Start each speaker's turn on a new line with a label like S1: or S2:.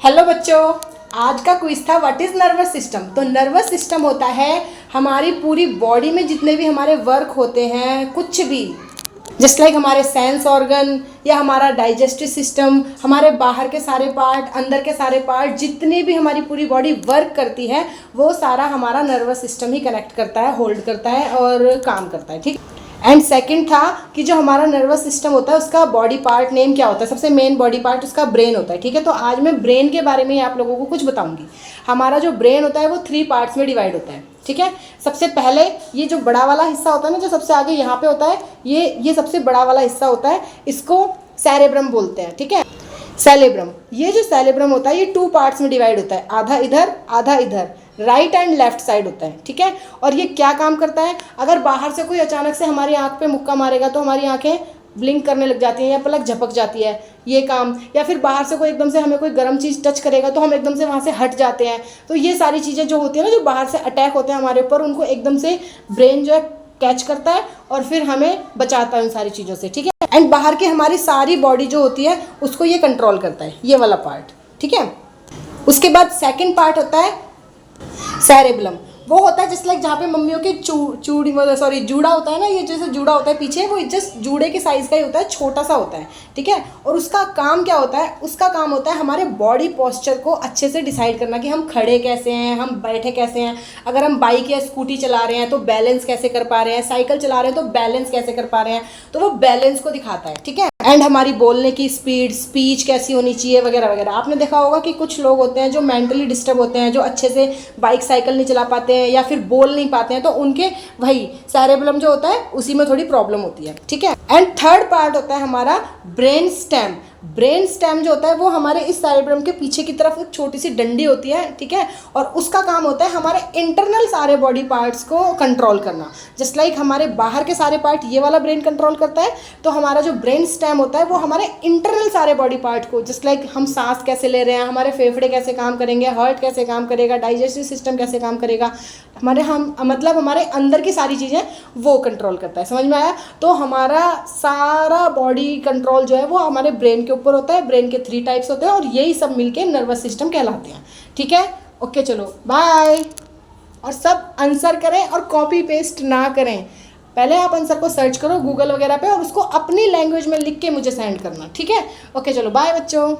S1: Hello बच्चों, आज का क्विज था व्हाट इज़ नर्वस सिस्टम। तो नर्वस सिस्टम होता है हमारी पूरी बॉडी में जितने भी हमारे वर्क होते हैं, कुछ भी जस्ट लाइक हमारे सेंस ऑर्गन या हमारा डाइजेस्टिव सिस्टम, हमारे बाहर के सारे पार्ट, अंदर के सारे पार्ट, जितनी भी हमारी पूरी बॉडी वर्क करती है वो सारा हमारा नर्वस सिस्टम ही कनेक्ट करता है, होल्ड करता है और काम करता है। ठीक। एंड सेकंड था कि जो हमारा नर्वस सिस्टम होता है उसका बॉडी पार्ट नेम क्या होता है। सबसे मेन बॉडी पार्ट उसका ब्रेन होता है। ठीक है, तो आज मैं ब्रेन के बारे में आप लोगों को कुछ बताऊंगी। हमारा जो ब्रेन होता है वो 3 पार्ट्स में डिवाइड होता है। ठीक है, सबसे पहले ये जो बड़ा वाला हिस्सा होता है ना, जो सबसे आगे यहाँ पे होता है, ये सबसे बड़ा वाला हिस्सा होता है, इसको सेरेब्रम बोलते हैं। ठीक है, सेरेब्रम, ये जो सेरेब्रम होता है ये 2 पार्ट्स में डिवाइड होता है, आधा इधर आधा इधर, राइट एंड लेफ्ट साइड होता है। ठीक है, और ये क्या काम करता है, अगर बाहर से कोई अचानक से हमारी आंख पे मुक्का मारेगा तो हमारी आंखें ब्लिंक करने लग जाती हैं या पलक झपक जाती है, ये काम। या फिर बाहर से कोई एकदम से हमें कोई गर्म चीज़ टच करेगा तो हम एकदम से वहाँ से हट जाते हैं। तो ये सारी चीज़ें जो होती है ना, जो बाहर से अटैक होते हैं हमारे ऊपर, उनको एकदम से ब्रेन जो है कैच करता है और फिर हमें बचाता है उन सारी चीज़ों से। ठीक है, एंड बाहर की हमारी सारी बॉडी जो होती है उसको ये कंट्रोल करता है, ये वाला पार्ट। ठीक है, उसके बाद सेकेंड पार्ट होता है सेरेब्रम। वो होता है जस्ट लाइक जहाँ पे मम्मियों के जूड़ा होता है ना, ये जैसे जूड़ा होता है पीछे, वो जस्ट जूड़े के साइज़ का ही होता है, छोटा सा होता है। ठीक है, और उसका काम क्या होता है, उसका काम होता है हमारे बॉडी पोस्चर को अच्छे से डिसाइड करना कि हम खड़े कैसे हैं, हम बैठे कैसे हैं। अगर हम बाइक या स्कूटी चला रहे हैं तो बैलेंस कैसे कर पा रहे हैं, साइकिल चला रहे हैं तो बैलेंस कैसे कर पा रहे हैं, तो वो बैलेंस को दिखाता है। ठीक है, एंड हमारी बोलने की स्पीड, स्पीच कैसी होनी चाहिए वगैरह वगैरह। आपने देखा होगा कि कुछ लोग होते हैं जो मेंटली डिस्टर्ब होते हैं, जो अच्छे से बाइक साइकिल नहीं चला पाते हैं या फिर बोल नहीं पाते हैं, तो उनके वही सेरेब्रम जो होता है उसी में थोड़ी प्रॉब्लम होती है। ठीक है, एंड थर्ड पार्ट होता है हमारा ब्रेन स्टेम। ब्रेन स्टेम जो होता है वो हमारे इस सेरेब्रम के पीछे की तरफ एक छोटी सी डंडी होती है। ठीक है, और उसका काम होता है हमारे इंटरनल सारे बॉडी पार्ट्स को कंट्रोल करना। जस्ट लाइक हमारे बाहर के सारे पार्ट ये वाला ब्रेन कंट्रोल करता है, तो हमारा जो ब्रेन स्टेम होता है वो हमारे इंटरनल सारे बॉडी पार्ट को, जस्ट लाइक हम सांस कैसे ले रहे हैं, हमारे फेफड़े कैसे काम करेंगे, हार्ट कैसे काम करेगा, डाइजेस्टिव सिस्टम कैसे काम करेगा, हमारे अंदर की सारी चीज़ें वो कंट्रोल करता है। समझ में आया? तो हमारा सारा बॉडी कंट्रोल जो है वो हमारे ब्रेन के ऊपर होता है। ब्रेन के 3 टाइप्स होते हैं और यही सब मिलके नर्वस सिस्टम कहलाते हैं। ठीक है, ओके, चलो बाय। और सब आंसर करें और कॉपी पेस्ट ना करें। पहले आप आंसर को सर्च करो गूगल वगैरह पे और उसको अपनी लैंग्वेज में लिख के मुझे सेंड करना। ठीक है, ओके, चलो बाय बच्चों।